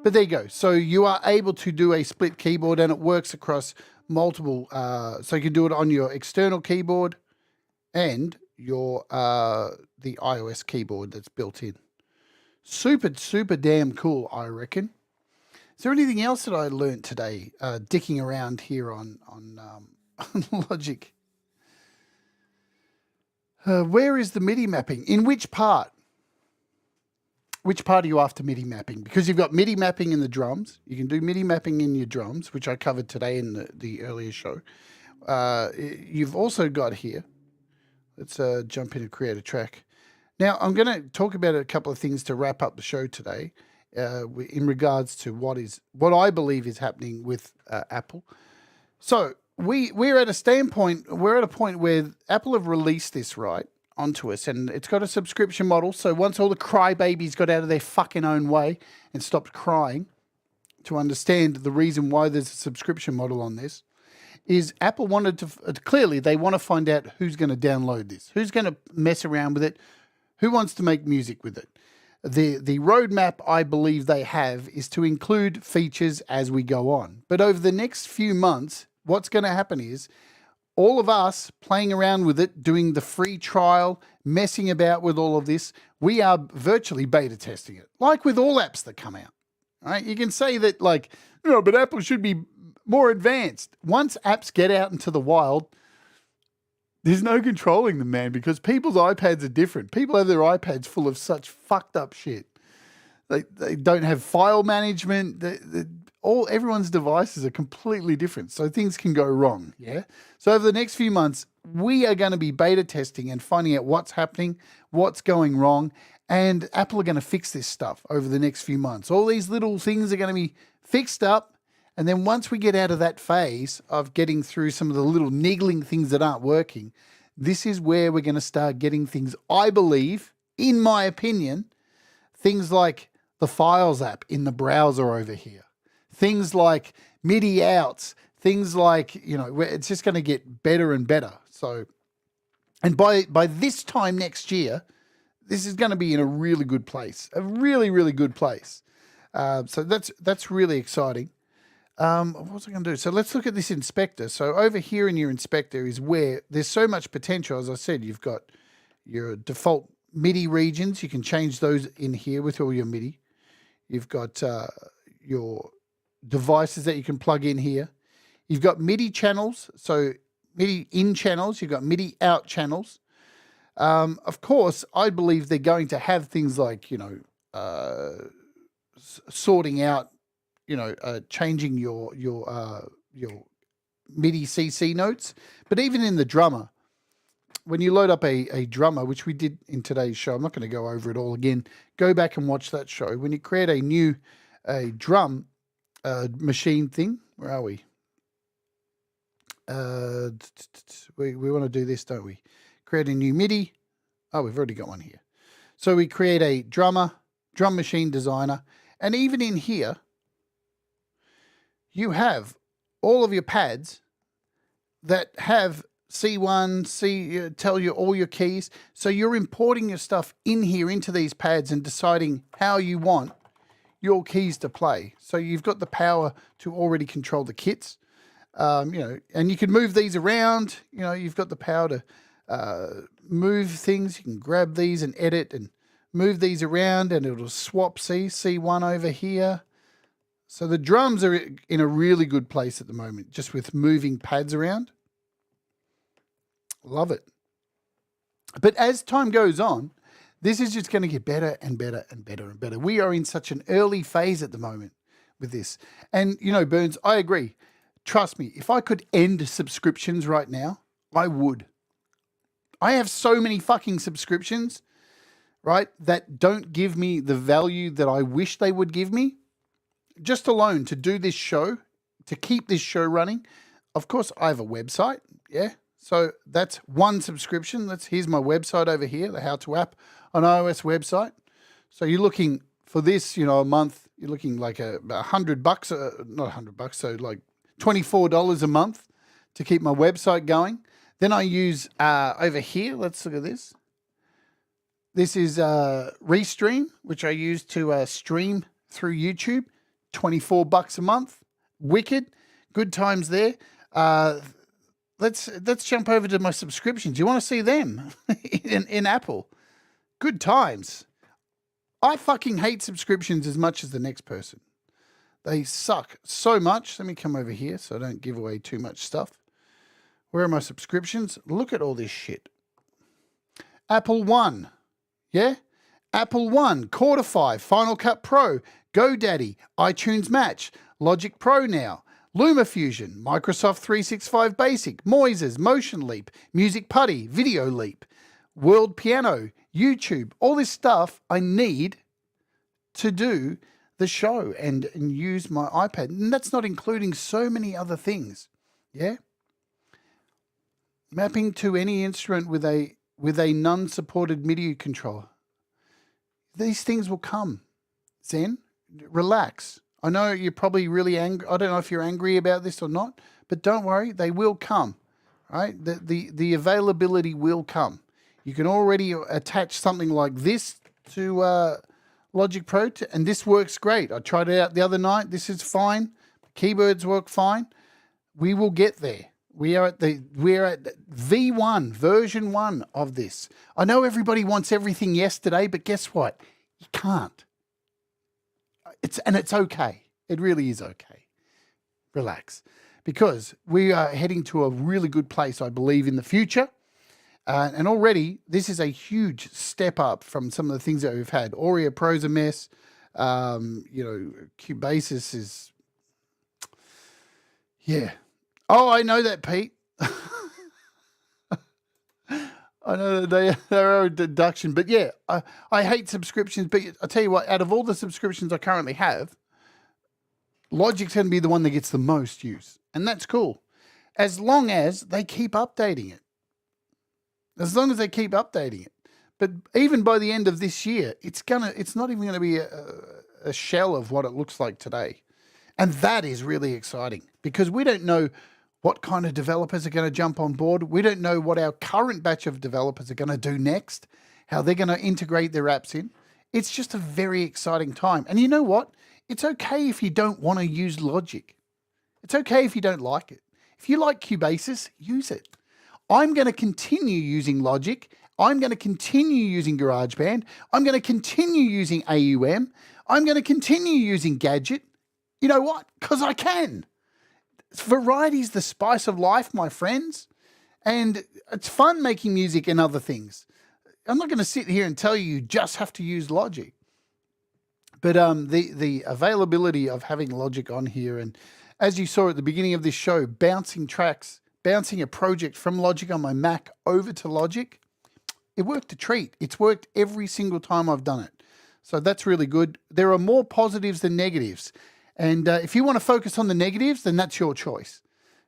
but there you go. So you are able to do a split keyboard, and it works across multiple. So you can do it on your external keyboard and your the iOS keyboard that's built in. Super damn cool, I reckon. Is there anything else that I learned today, dicking around here on Logic? Where is the MIDI mapping? In which part? Which part are you after MIDI mapping? Because you've got MIDI mapping in the drums. You can do MIDI mapping in your drums, which I covered today in the earlier show. You've also got here, let's jump in and create a track. Now, I'm going to talk about a couple of things to wrap up the show today in regards to what I believe is happening with Apple. So we're at a standpoint, we're at a point where Apple have released this, right, onto us, and it's got a subscription model. So once all the crybabies got out of their fucking own way and stopped crying to understand the reason why there's a subscription model on this, is Apple wanted to, clearly they want to find out who's going to download this, who's going to mess around with it, who wants to make music with it. The roadmap I believe they have is to include features as we go on. But over the next few months, what's going to happen is all of us playing around with it, doing the free trial, messing about with all of this, we are virtually beta testing it, like with all apps that come out. Right? You can say that, like, no, but Apple should be more advanced. Once apps get out into the wild, there's no controlling them, man, because people's iPads are different. People have their iPads full of such fucked up shit. They don't have file management. Everyone's devices are completely different, so things can go wrong, yeah? So over the next few months, we are going to be beta testing and finding out what's happening, what's going wrong, and Apple are going to fix this stuff over the next few months. All these little things are going to be fixed up, and then once we get out of that phase of getting through some of the little niggling things that aren't working, this is where we're going to start getting things, I believe, in my opinion, things like the Files app in the browser over here. Things like MIDI outs, things like, you know, it's just going to get better and better. So, and by this time next year, this is going to be in a really good place, a really, really good place. So that's really exciting. What was I going to do? So let's look at this inspector. So over here in your inspector is where there's so much potential. As I said, you've got your default MIDI regions. You can change those in here with all your MIDI. You've got your devices that you can plug in here. You've got MIDI channels, so MIDI in channels. You've got MIDI out channels. Of course, I believe they're going to have things like, you know, sorting out, you know, changing your MIDI CC notes. But even in the drummer, when you load up a drummer, which we did in today's show, I'm not going to go over it all again. Go back and watch that show. When you create a drum machine thing, where are we? We want to do this, don't we? Create a new MIDI. Oh, we've already got one here. So we create a drum machine designer. And even in here, you have all of your pads that have C1, tell you all your keys. So you're importing your stuff in here into these pads and deciding how you want your keys to play. So you've got the power to already control the kits, you know, and you can move these around. You know, you've got the power to move things. You can grab these and edit and move these around, and it'll swap C1 over here. So the drums are in a really good place at the moment, just with moving pads around. Love it. But as time goes on, this is just going to get better and better and better and better. We are in such an early phase at the moment with this. And, you know, Burns, I agree. Trust me, if I could end subscriptions right now, I would. I have so many fucking subscriptions, right, that don't give me the value that I wish they would give me. Just alone to do this show, to keep this show running. Of course, I have a website, yeah. So that's one subscription. Here's my website over here, the How To app on iOS website. So you're looking for this, you know, a month. You're looking like $100, not $100. So like $24 a month to keep my website going. Then I use over here. Let's look at this. This is Restream, which I use to stream through YouTube. $24 a month. Wicked. Good times there. Let's jump over to my subscriptions. You want to see them in Apple? Good times. I fucking hate subscriptions as much as the next person. They suck so much. Let me come over here so I don't give away too much stuff. Where are my subscriptions? Look at all this shit. Apple One, yeah? Apple One, Quarterfy, Final Cut Pro, GoDaddy, iTunes Match, Logic Pro now, LumaFusion, Microsoft 365 Basic, Moises, Motion Leap, Music Putty, Video Leap, World Piano, YouTube, all this stuff I need to do the show and use my iPad. And that's not including so many other things, yeah? Mapping to any instrument with a non-supported MIDI controller. These things will come. Zen, relax. I know you're probably really angry. I don't know if you're angry about this or not, but don't worry, they will come. Right? The availability will come. You can already attach something like this to Logic Pro, and this works great. I tried it out the other night. This is fine. Keyboards work fine. We will get there. We're at V1, version 1 of this. I know everybody wants everything yesterday, but guess what? You can't. It's okay. It really is okay. Relax. Because we are heading to a really good place, I believe, in the future. And already, this is a huge step up from some of the things that we've had. Auria Pro's a mess. Cubasis is... Yeah. Oh, I know that, Pete. I know that they're a deduction. But yeah, I hate subscriptions. But I'll tell you what, out of all the subscriptions I currently have, Logic's going to be the one that gets the most use. And that's cool. As long as they keep updating it. As long as they keep updating it. But even by the end of this year, it's not even going to be a shell of what it looks like today. And that is really exciting because we don't know what kind of developers are going to jump on board. We don't know what our current batch of developers are going to do next, how they're going to integrate their apps in. It's just a very exciting time. And you know what? It's okay if you don't want to use Logic. It's okay if you don't like it. If you like Cubasis, use it. I'm going to continue using Logic. I'm going to continue using GarageBand. I'm going to continue using AUM. I'm going to continue using Gadget. You know what? Because I can. Variety's the spice of life, my friends. And it's fun making music and other things. I'm not going to sit here and tell you just have to use Logic. But the availability of having Logic on here, and as you saw at the beginning of this show, bouncing a project from Logic on my Mac over to Logic, it worked a treat. It's worked every single time I've done it. So that's really good. There are more positives than negatives. And if you want to focus on the negatives, then that's your choice.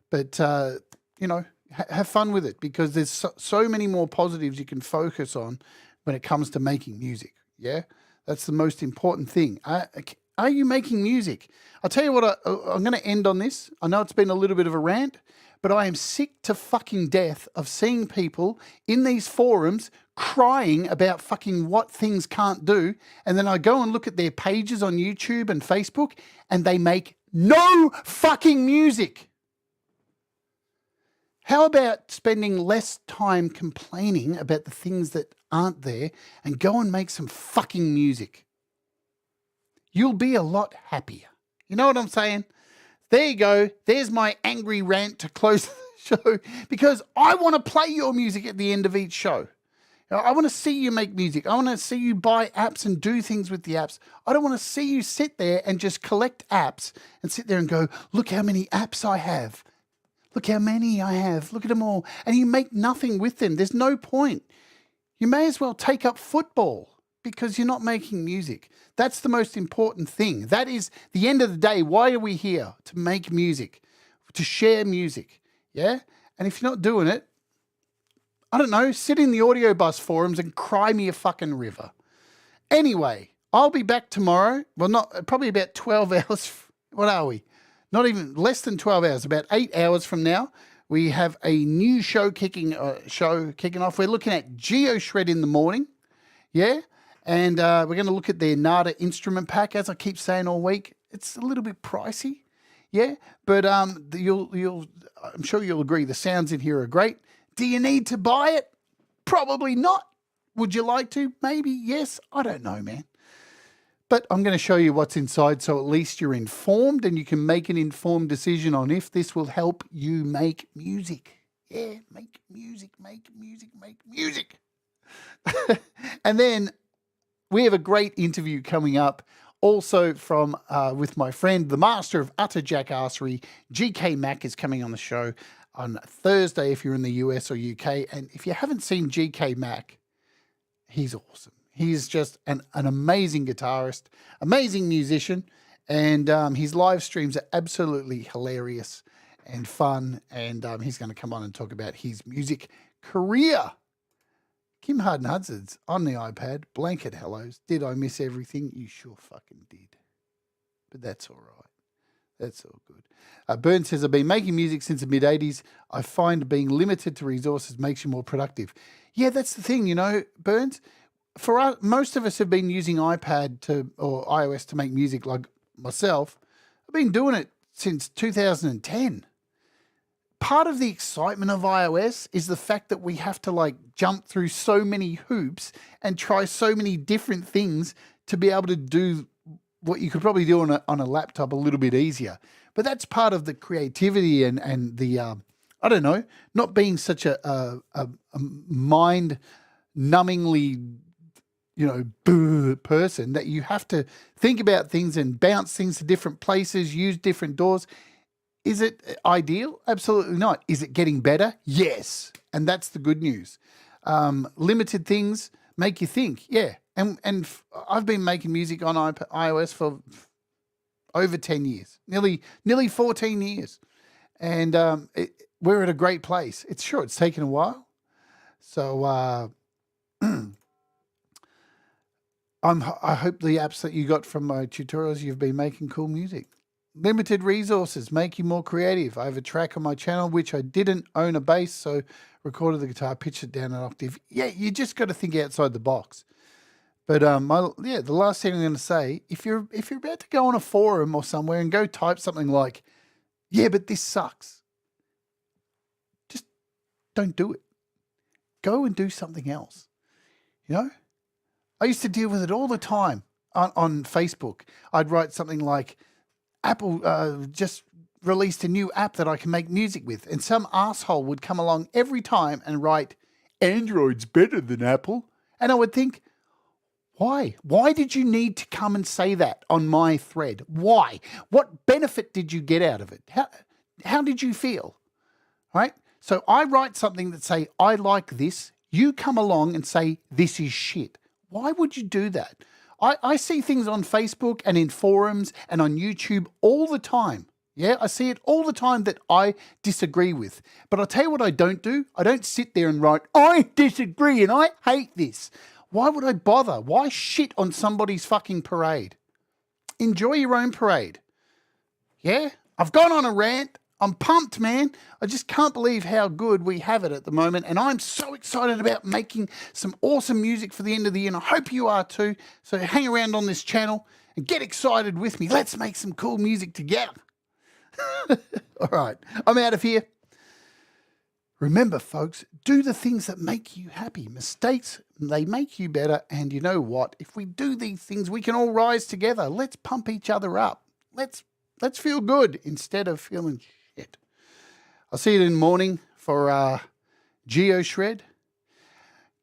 But, have fun with it because there's so many more positives you can focus on when it comes to making music. Yeah, that's the most important thing. Are you making music? I'll tell you what, I'm going to end on this. I know it's been a little bit of a rant, but I am sick to fucking death of seeing people in these forums crying about fucking what things can't do. And then I go and look at their pages on YouTube and Facebook and they make no fucking music. How about spending less time complaining about the things that aren't there and go and make some fucking music? You'll be a lot happier. You know what I'm saying? There you go. There's my angry rant to close the show because I want to play your music at the end of each show. I want to see you make music. I want to see you buy apps and do things with the apps. I don't want to see you sit there and just collect apps and sit there and go, look how many apps I have. Look how many I have. Look at them all. And you make nothing with them. There's no point. You may as well take up football because you're not making music. That's the most important thing. That is the end of the day. Why are we here? To make music, to share music. Yeah? And if you're not doing it, I don't know, sit in the audio bus forums and cry me a fucking river. Anyway, I'll be back tomorrow. Well, probably about 12 hours. What are we? Not even less than 12 hours, about 8 hours from now. We have a new show kicking off. We're looking at GeoShred in the morning. Yeah? And we're going to look at their NADA instrument pack, as I keep saying all week. It's a little bit pricey. Yeah? But I'm sure you'll agree the sounds in here are great. Do you need to buy it? Probably not. Would you like to? Maybe, yes. I don't know, man. But I'm going to show you what's inside so at least you're informed and you can make an informed decision on if this will help you make music. Yeah, make music, make music, make music. And then we have a great interview coming up also from with my friend, the master of utter jackassery, GK Mac is coming on the show on Thursday if you're in the US or UK. And if you haven't seen GK Mac, he's awesome. He's just an amazing guitarist, amazing musician, and his live streams are absolutely hilarious and fun. And he's going to come on and talk about his music career. Kim Harden-Hudson's on the iPad. Blanket hellos. Did I miss everything? You sure fucking did. But that's all right. That's all good. Burns says, I've been making music since the mid-'80s. I find being limited to resources makes you more productive. Yeah, that's the thing, Burns. For us, most of us have been using iPad or iOS to make music, like myself. I've been doing it since 2010. Part of the excitement of iOS is the fact that we have to jump through so many hoops and try so many different things to be able to do what you could probably do on a laptop a little bit easier. But that's part of the creativity and the, I don't know, not being such a mind-numbingly person that you have to think about things and bounce things to different places, use different doors. Is it ideal? Absolutely not. Is it getting better? Yes. And that's the good news. Limited things make you think. Yeah. And I've been making music on iOS for over 10 years, nearly 14 years. And we're at a great place. It's taken a while. So I hope the apps that you got from my tutorials, you've been making cool music. Limited resources make you more creative. I have a track on my channel, which I didn't own a bass, so recorded the guitar, pitched it down an octave. Yeah, you just got to think outside the box. But the last thing I'm going to say, if you're about to go on a forum or somewhere and go type something like, yeah, but this sucks, just don't do it. Go and do something else. I used to deal with it all the time on Facebook. I'd write something like, Apple just released a new app that I can make music with. And some asshole would come along every time and write, Android's better than Apple. And I would think, why? Why did you need to come and say that on my thread? Why? What benefit did you get out of it? How did you feel? Right? So I write something that say, I like this. You come along and say, this is shit. Why would you do that? I see things on Facebook and in forums and on YouTube all the time. Yeah, I see it all the time that I disagree with. But I'll tell you what I don't do. I don't sit there and write, I disagree and I hate this. Why would I bother? Why shit on somebody's fucking parade? Enjoy your own parade. Yeah, I've gone on a rant. I'm pumped, man. I just can't believe how good we have it at the moment. And I'm so excited about making some awesome music for the end of the year. And I hope you are too. So hang around on this channel and get excited with me. Let's make some cool music together. All right, I'm out of here. Remember, folks, do the things that make you happy. Mistakes, they make you better. And you know what? If we do these things, we can all rise together. Let's pump each other up. Let's feel good instead of feeling shit. I'll see you in the morning for Geo Shred.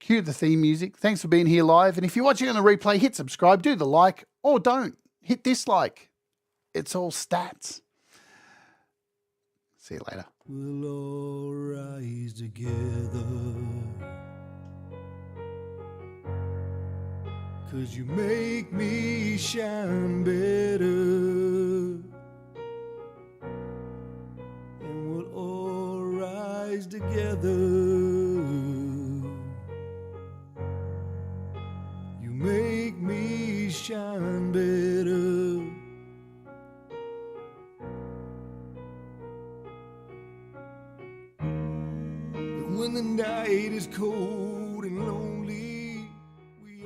Cue the theme music. Thanks for being here live. And if you're watching on the replay, hit subscribe, do the like, or don't. Hit dislike. It's all stats. See you later. We'll all rise together, 'cause you make me shine better. And we'll all rise together. You make me shine better. When the night is cold and lonely,